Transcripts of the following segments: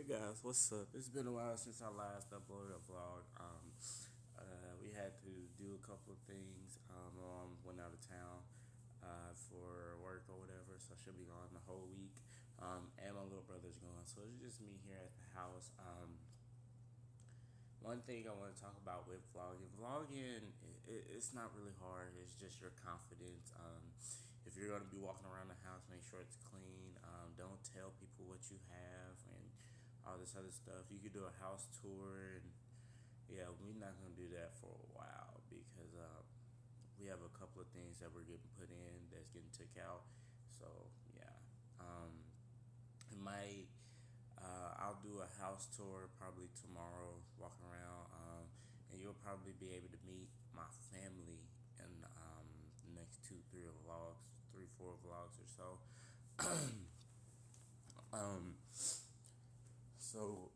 Hey guys, what's up? It's been a while since I last uploaded a vlog. We had to do a couple of things. Mom went out of town for work or whatever, so she'll be gone the whole week. And my little brother's gone, so it's just me here at the house. One thing I want to talk about with vlogging, it's not really hard. It's just your confidence. If you're gonna be walking around the house, make sure it's clean. Don't tell people what you have and all this other stuff. You could do a house tour, and yeah, we're not gonna do that for a while because we have a couple of things that we're getting put in that's getting took out. So yeah, um, it might. I'll do a house tour probably tomorrow, walk around, and you'll probably be able to meet my family in the next two, three vlogs, three, four vlogs or so. um, so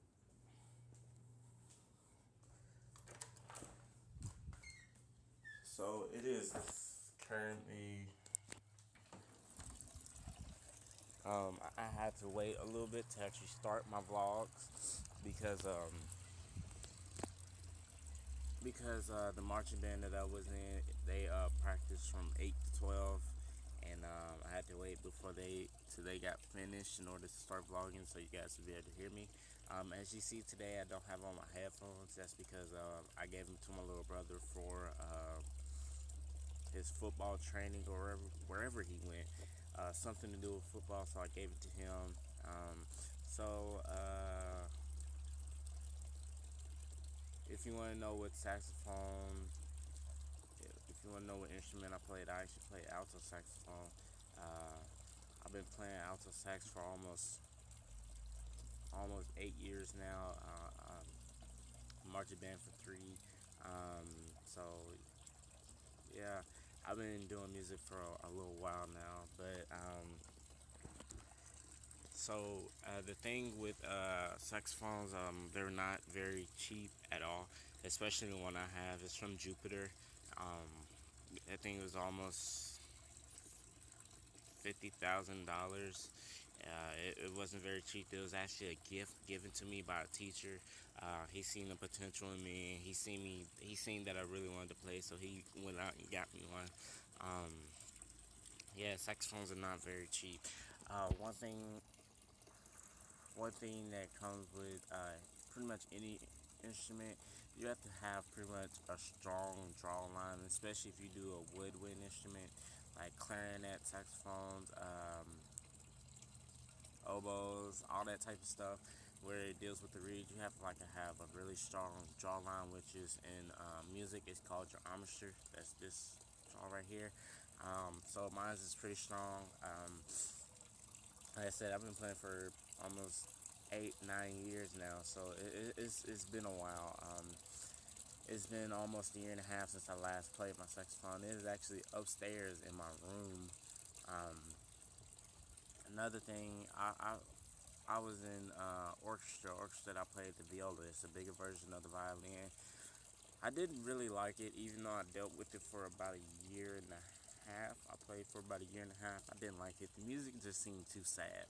So it is currently. I had to wait a little bit to actually start my vlogs because the marching band that I was in, they practiced from 8 to 12, and I had to wait before they got finished in order to start vlogging, so you guys would be able to hear me. As you see today, I don't have on my headphones. That's because I gave them to my little brother for his football training or wherever he went. Something to do with football, so I gave it to him. Um, so, if you want to know what saxophone, if you want to know what instrument I played, I actually played alto saxophone. Uh, I've been playing alto sax for almost 8 years now. Marching band for three. Um, so yeah, I've been doing music for a little while now, but the thing with saxophones, they're not very cheap at all, especially the one I have is from Jupiter. I think it was almost $50,000. It wasn't very cheap. It was actually a gift given to me by a teacher. He seen the potential in me, and he seen that I really wanted to play, so he went out and got me one. Um, yeah, saxophones are not very cheap. Uh, one thing one thing that comes with pretty much any instrument, you have to have pretty much a strong draw line, especially if you do a woodwind instrument like clarinet, saxophones, oboes, all that type of stuff. Where it deals with the reed, you have to have a really strong draw line, which is in music, it's called your armature. That's this draw right here. So mine is pretty strong. Like I said, I've been playing for almost 8, 9 years now, so it's been a while. It's been almost a year and a half since I last played my saxophone. It is actually upstairs in my room. Um, Another thing, I was in orchestra. Orchestra that I played the viola. It's a bigger version of the violin. I didn't really like it, even though I dealt with it for about a year and a half. I played for about a year and a half. I didn't like it. The music just seemed too sad.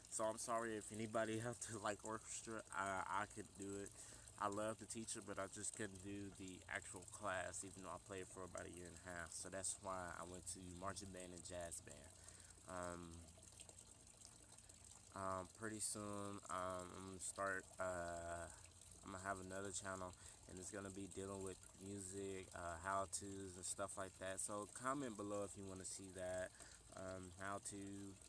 So I'm sorry if anybody out there like orchestra. I could do it. I love the teacher, but I just couldn't do the actual class, even though I played for about a year and a half. So that's why I went to marching band and jazz band. Um, Pretty soon, I'm gonna start. I'm gonna have another channel, and it's gonna be dealing with music, how tos, and stuff like that. So comment below if you want to see that. How to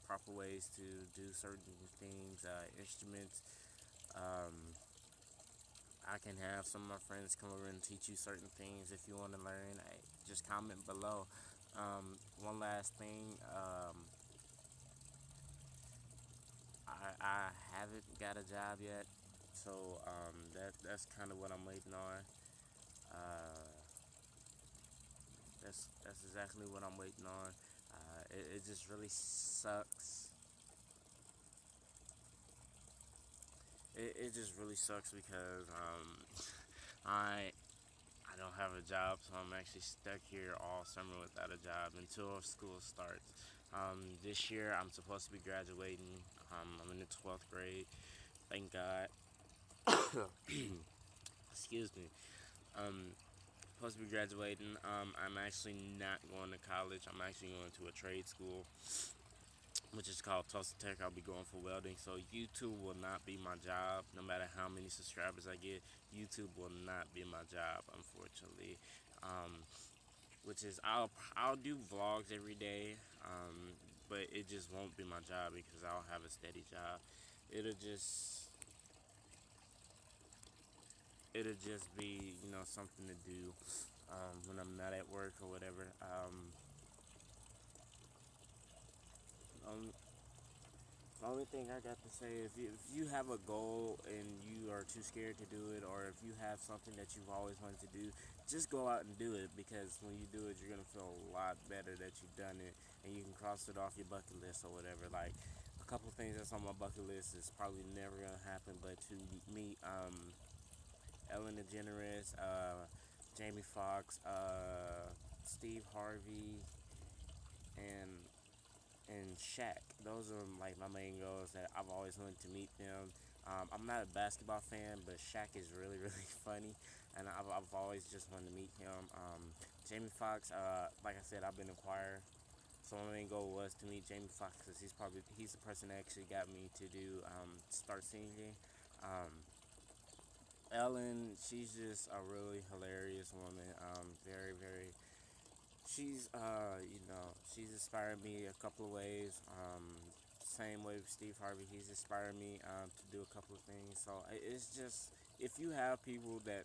proper ways to do certain things, instruments. Um, I can have some of my friends come over and teach you certain things if you want to learn. Just comment below. One last thing. I haven't got a job yet, so that's kind of what I'm waiting on. Uh, that's exactly what I'm waiting on. It just really sucks. It just really sucks because I I don't have a job, so I'm actually stuck here all summer without a job until school starts. This year I'm supposed to be graduating. I'm in the 12th grade. Thank God. Excuse me. Um, Supposed to be graduating. I'm actually not going to college. I'm actually going to a trade school, which is called Tulsa Tech. I'll be going for welding. So YouTube will not be my job, no matter how many subscribers I get. YouTube will not be my job, unfortunately. Um, which is I'll do vlogs every day, but it just won't be my job because I'll have a steady job. It'll just it'll just be something to do when I'm not at work or whatever. Um, The only thing I got to say is if you have a goal and you are too scared to do it, or if you have something that you've always wanted to do, just go out and do it because when you do it, you're going to feel a lot better that you've done it and you can cross it off your bucket list or whatever. Like a couple of things that's on my bucket list is probably never going to happen, but to meet Ellen DeGeneres, Jamie Foxx, Steve Harvey, and Shaq. Those are like my main goals that I've always wanted to meet them. I'm not a basketball fan, but Shaq is really, really funny, and I've always just wanted to meet him. Jamie Foxx, like I said, I've been in choir, so my main goal was to meet Jamie Foxx because he's the person that actually got me to do start singing. Um, Ellen, she's just a really hilarious woman. Very, very she's inspired me a couple of ways. Same way with Steve Harvey, he's inspired me to do a couple of things. So it's just if you have people that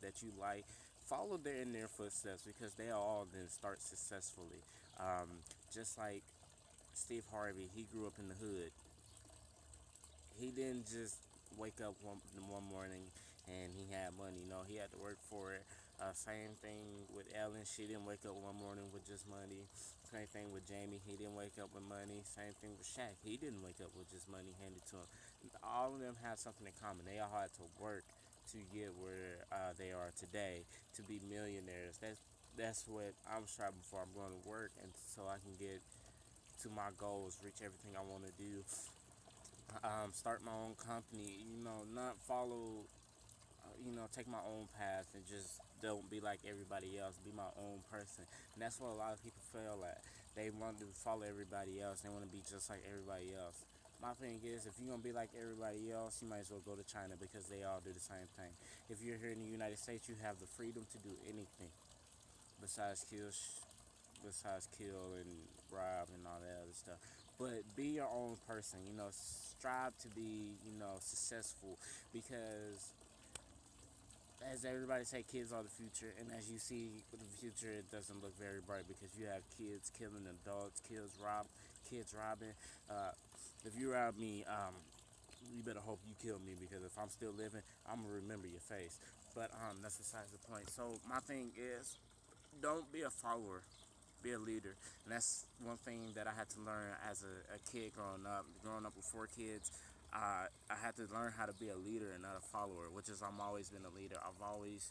that you like, follow in their footsteps because they all then start successfully. Just like Steve Harvey, he grew up in the hood. He didn't just wake up one morning and he had money. No, he had to work for it. Same thing with Ellen. She didn't wake up one morning with just money. Same thing with Jamie. He didn't wake up with money. Same thing with Shaq. He didn't wake up with just money handed to him. All of them have something in common. They all had to work to get where they are today, to be millionaires. That's what I'm striving for. I'm going to work and so I can get to my goals, reach everything I want to do, start my own company, not follow, take my own path and just don't be like everybody else, be my own person. And that's what a lot of people fail at. They want to follow everybody else, they want to be just like everybody else. My thing is, if you're gonna be like everybody else, you might as well go to China because they all do the same thing. If you're here in the United States, you have the freedom to do anything besides kill and rob and all that other stuff. But be your own person, strive to be, successful because as everybody say, kids are the future, and as you see the future, it doesn't look very bright because you have kids killing adults, kids robbing. Uh, if you rob me, you better hope you kill me because if I'm still living, I'm gonna remember your face. But that's besides the point. So my thing is, don't be a follower, be a leader. And that's one thing that I had to learn as a kid growing up with four kids. I had to learn how to be a leader and not a follower, which is I'm always been a leader. I've always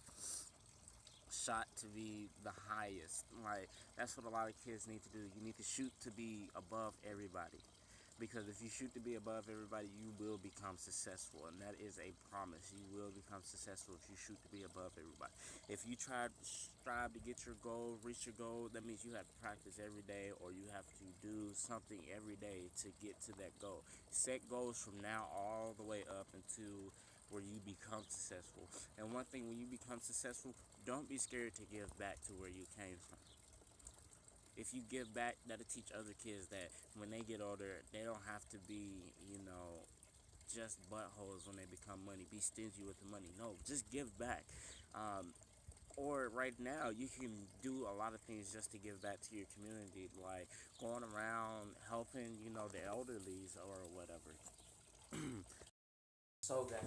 shot to be the highest. Like that's what a lot of kids need to do. You need to shoot to be above everybody. Because if you shoot to be above everybody, you will become successful, and that is a promise. You will become successful if you shoot to be above everybody. If you strive to get your goal, reach your goal, that means you have to practice every day, or you have to do something every day to get to that goal. Set goals from now all the way up into where you become successful. And one thing, when you become successful, don't be scared to give back to where you came from. If you give back, that'll teach other kids that when they get older, they don't have to be, just buttholes when they become money. Be stingy with the money. No, just give back. Um, or right now, you can do a lot of things just to give back to your community, like going around helping, the elderlies or whatever. So guys,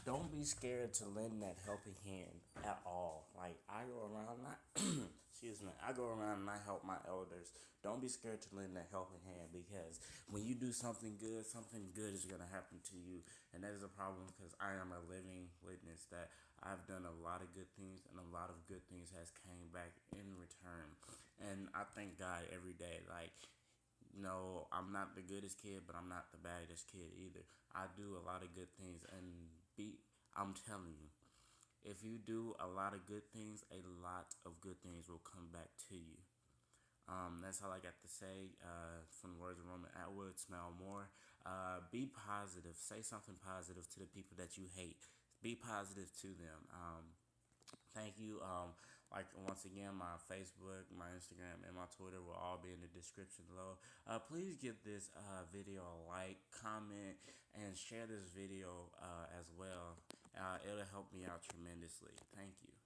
don't be scared to lend that helping hand at all. Like I go around, not excuse me, I go around and I help my elders. Don't be scared to lend that helping hand because when you do something good is gonna happen to you, and that is a problem because I am a living witness that I've done a lot of good things and a lot of good things has came back in return, and I thank God every day. Like No, I'm not the goodest kid, but I'm not the baddest kid either. I do a lot of good things, and I'm telling you, if you do a lot of good things, a lot of good things will come back to you. That's all I got to say. From the words of Roman Atwood, smile more. Be positive. Say something positive to the people that you hate. Be positive to them. Thank you. Like once again, my Facebook, my Instagram, and my Twitter will all be in the description below. Please give this video a like, comment, and share this video as well. It'll help me out tremendously. Thank you.